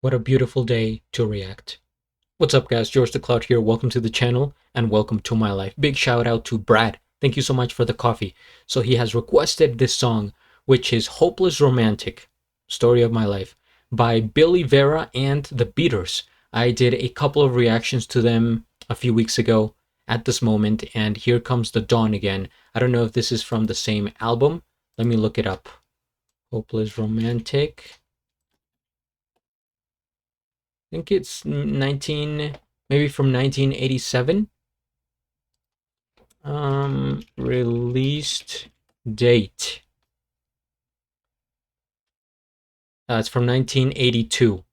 What a beautiful day to react. What's up, guys? GeorgeTheCloud here. Welcome to the channel and welcome to my life. Big shout out to Brad. Thank you so much for the coffee. So he has requested this song, which is Hopeless Romantic, Story of My Life, by Billy Vera and the Beaters. I did a couple of reactions to them a few weeks ago at this moment, and here comes the dawn again. I don't know if this is from the same album. Let me look it up. Hopeless Romantic. I think it's maybe from 1987. Released date. It's from 1982,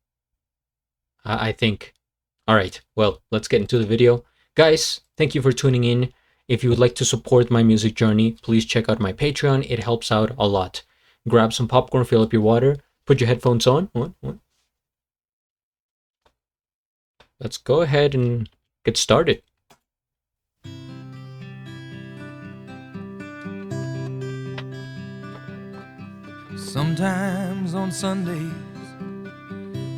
I think. All right, well, let's get into the video. Guys, thank you for tuning in. If you would like to support my music journey, please check out my Patreon. It helps out a lot. Grab some popcorn, fill up your water, put your headphones on. Let's go ahead and get started. Sometimes on Sundays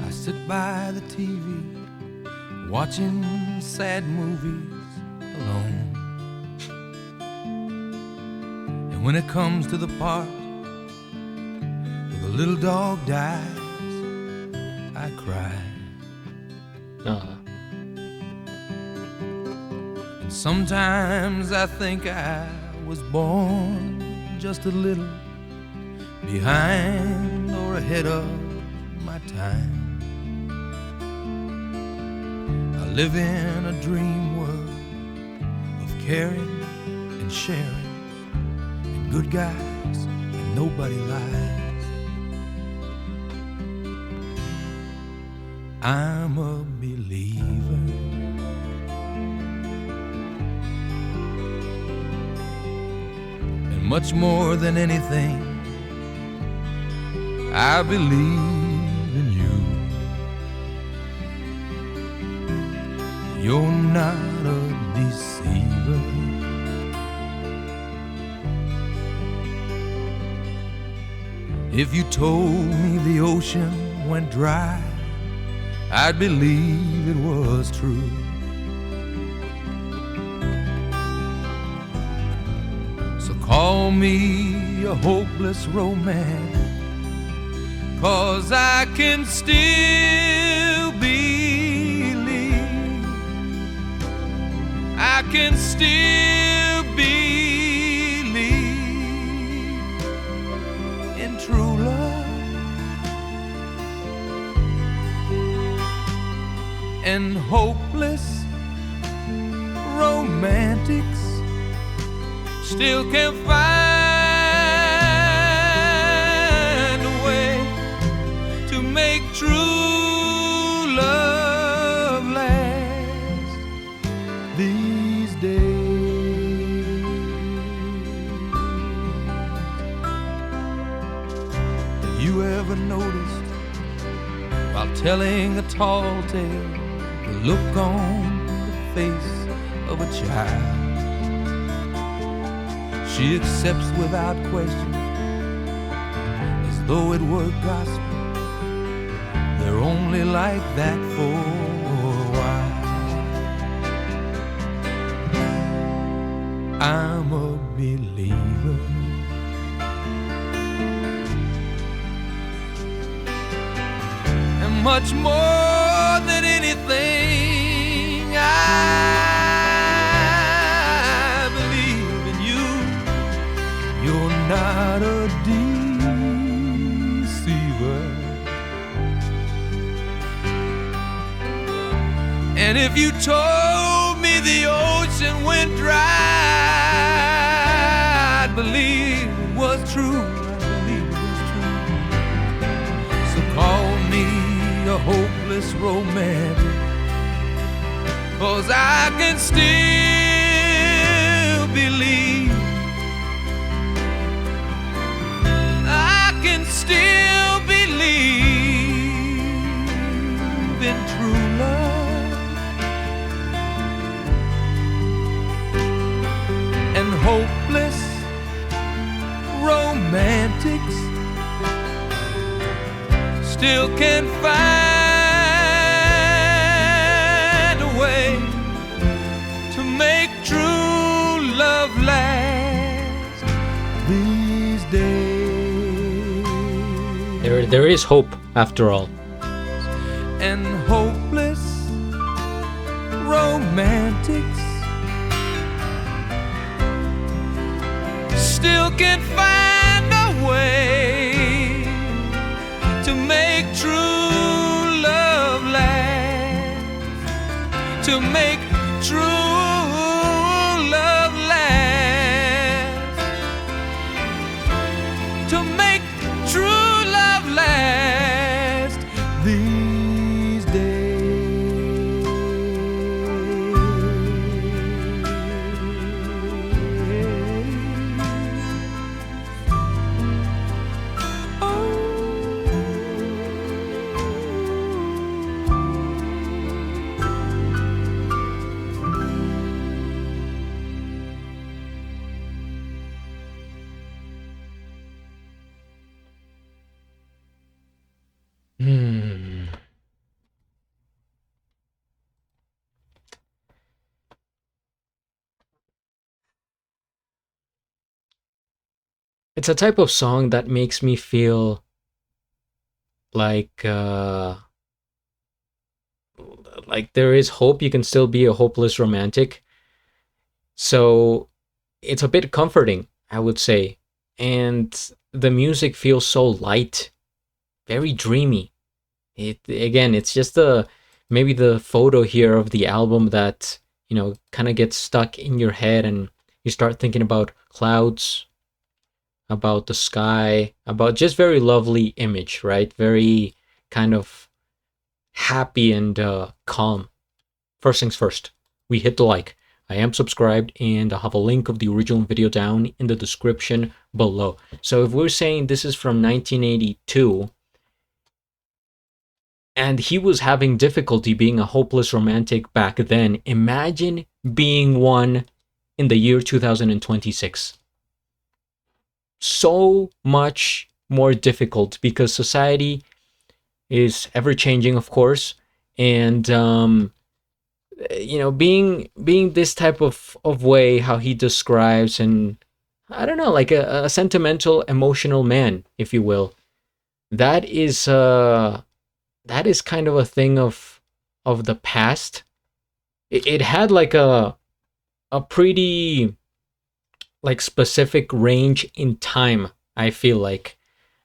I sit by the TV watching sad movies alone. And when it comes to the part where the little dog dies, I cry. And sometimes I think I was born just a little behind or ahead of my time. I live in a dream world of caring and sharing and good guys and nobody lies. I'm a believer. And much more than anything, I believe in you. You're not a deceiver. If you told me the ocean went dry, I'd believe it was true. So call me a hopeless romantic, 'cause I can still believe. I can still believe in true love and hopeless romantics still can find a way to make true love last these days. Have you ever noticed, while telling a tall tale, the look on the face of a child? She accepts without question, as though it were gospel. They're only like that for a while. I'm a believer. And much more than anything, I believe in you. You're not a deceiver. And if you told me the ocean went dry, I'd believe it was true. I'd believe it was true. So call me a hopeless romantic, 'cause I can still believe. I can still believe in true love and hopeless romantics still can find There is hope after all. And hopeless romantics still can find a way to make true love last, to make true love last, to make true love last these days. Hmm. It's a type of song that makes me feel like there is hope. You can still be a hopeless romantic. So it's a bit comforting, I would say. And the music feels so light, very dreamy. It again, it's just the maybe the photo here of the album that, kind of gets stuck in your head and you start thinking about clouds, about the sky, about just very lovely image, right? Very kind of happy and calm. First things first, we hit the like. I am subscribed and I'll have a link of the original video down in the description below. So if we're saying this is from 1982 and he was having difficulty being a hopeless romantic back then, imagine being one in the year 2026. So much more difficult because society is ever changing, of course, and being this type of way how he describes, and I don't know, like a sentimental, emotional man, if you will. That is kind of a thing of the past. It had like a pretty like specific range in time, I feel like.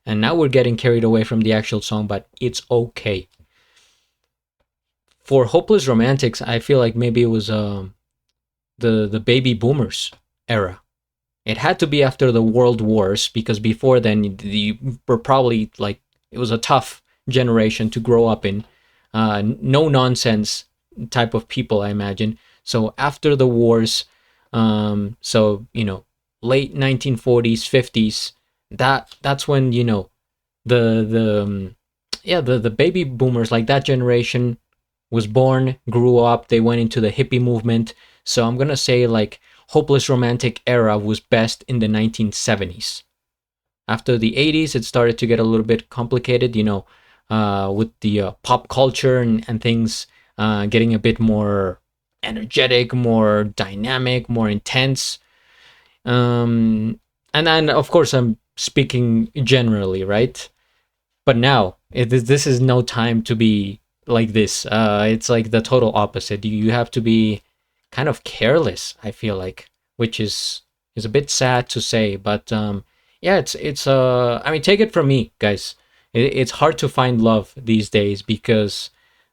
And now we're getting carried away from the actual song, but it's okay. For hopeless romantics, I feel like maybe it was the baby boomers era. It had to be after the world wars, because before then you were probably like, it was a tough generation to grow up in. No nonsense type of people, I imagine. So after the wars, late 1940s, 50s, that's when, the baby boomers, like that generation, was born, grew up, they went into the hippie movement. So I'm gonna say like hopeless romantic era was best in the 1970s. After the 80s, it started to get a little bit complicated, with the pop culture and things getting a bit more energetic, more dynamic, more intense. And then, of course, I'm speaking generally, right? But now, this is no time to be like this. It's like the total opposite. You have to be kind of careless, I feel like, which is a bit sad to say, but yeah, it's I mean, take it from me, guys. It's hard to find love these days because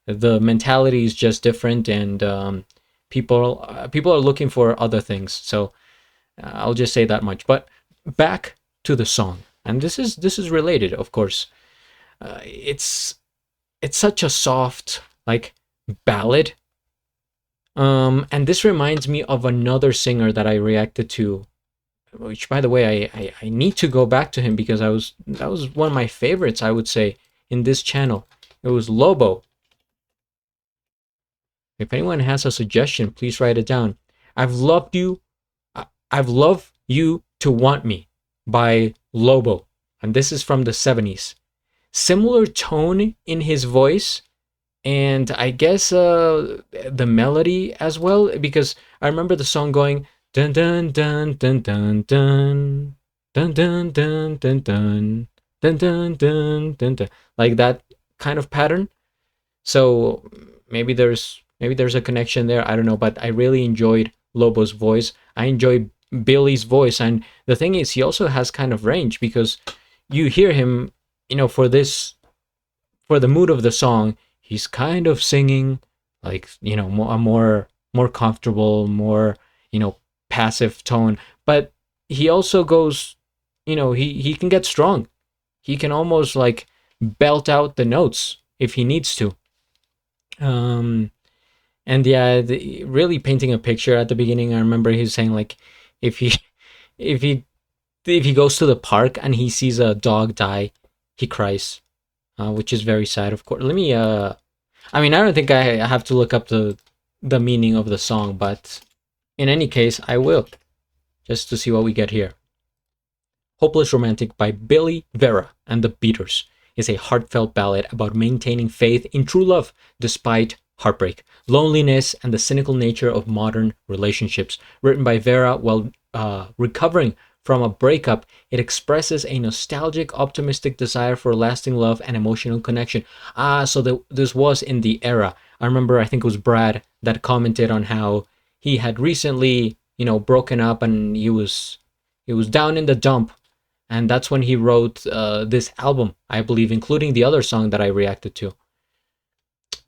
the mentality is just different, and people are looking for other things. So I'll just say that much. But back to the song, and this is related, of course. It's such a soft, like, ballad. And this reminds me of another singer that I reacted to, which, by the way, I need to go back to him because that was one of my favorites, I would say, in this channel. It was Lobo. If anyone has a suggestion, please write it down. I've loved you. I've loved you to want me by Lobo, and this is from the 70s. Similar tone in his voice, and I guess the melody as well, because I remember the song going dun dun dun dun dun dun dun dun dun dun dun dun dun dun dun dun, like that kind of pattern. So maybe there's a connection there. I don't know, but I really enjoyed Lobo's voice. I enjoy Billy's voice, and the thing is, he also has kind of range because you hear him, for the mood of the song, he's kind of singing like a more comfortable, more passive tone, but he also goes, he can get strong. He can almost like belt out the notes if he needs to. Um, and yeah, really painting a picture at the beginning. I remember he was saying like, if he if he if he goes to the park and he sees a dog die, he cries, which is very sad. Of course, let me. I mean, I don't think I have to look up the meaning of the song, but in any case, I will just to see what we get here. Hopeless Romantic by Billy, Vera, and the Beaters is a heartfelt ballad about maintaining faith in true love despite heartbreak, loneliness, and the cynical nature of modern relationships. Written by Vera while recovering from a breakup, it expresses a nostalgic, optimistic desire for lasting love and emotional connection. So this was in the era. I remember, I think it was Brad that commented on how he had recently, broken up and he was down in the dump, and that's when he wrote this album, I believe, including the other song that I reacted to.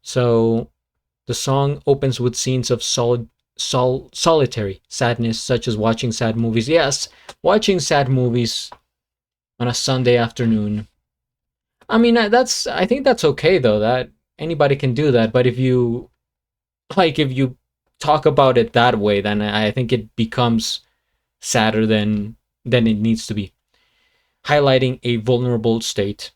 So the song opens with scenes of solitary sadness, such as watching sad movies. Yes, watching sad movies on a Sunday afternoon. I mean, I think that's okay though. That anybody can do that. But if you talk about it that way, then I think it becomes sadder than it needs to be. Highlighting a vulnerable state.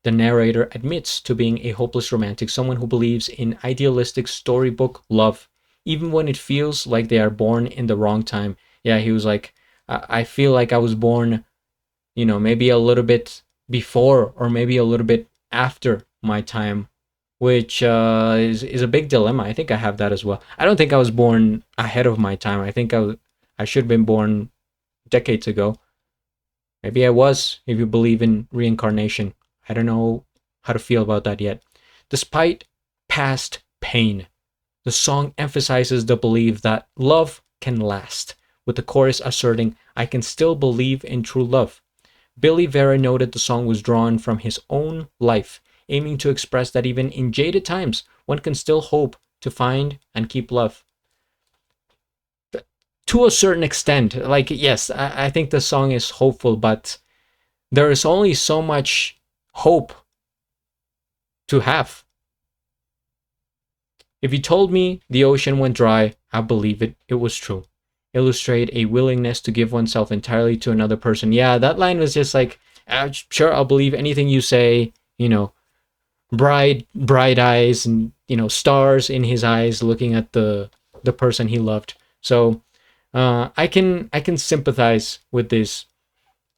The narrator admits to being a hopeless romantic, someone who believes in idealistic storybook love, even when it feels like they are born in the wrong time. Yeah, he was like, I feel like I was born, maybe a little bit before or maybe a little bit after my time, which is a big dilemma. I think I have that as well. I don't think I was born ahead of my time. I think I should have been born decades ago. Maybe I was, if you believe in reincarnation. I don't know how to feel about that yet. Despite past pain, the song emphasizes the belief that love can last, with the chorus asserting, I can still believe in true love. Billy Vera noted the song was drawn from his own life, aiming to express that even in jaded times, one can still hope to find and keep love. To a certain extent, like, yes, I think the song is hopeful, but there is only so much hope to have. If you told me the ocean went dry, I believe it was true. Illustrate a willingness to give oneself entirely to another person. Yeah, that line was just like, sure, I'll believe anything you say, bright eyes and, stars in his eyes looking at the person he loved. So I can sympathize with this,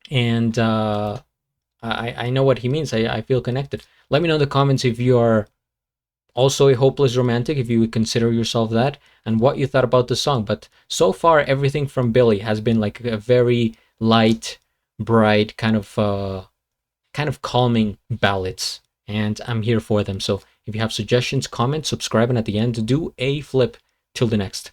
and I know what he means. I feel connected. Let me know in the comments if you are also a hopeless romantic, if you would consider yourself that, and what you thought about the song. But so far, everything from Billy has been like a very light, bright kind of calming ballads, and I'm here for them. So if you have suggestions, comment, subscribe, and at the end, do a flip. Till the next.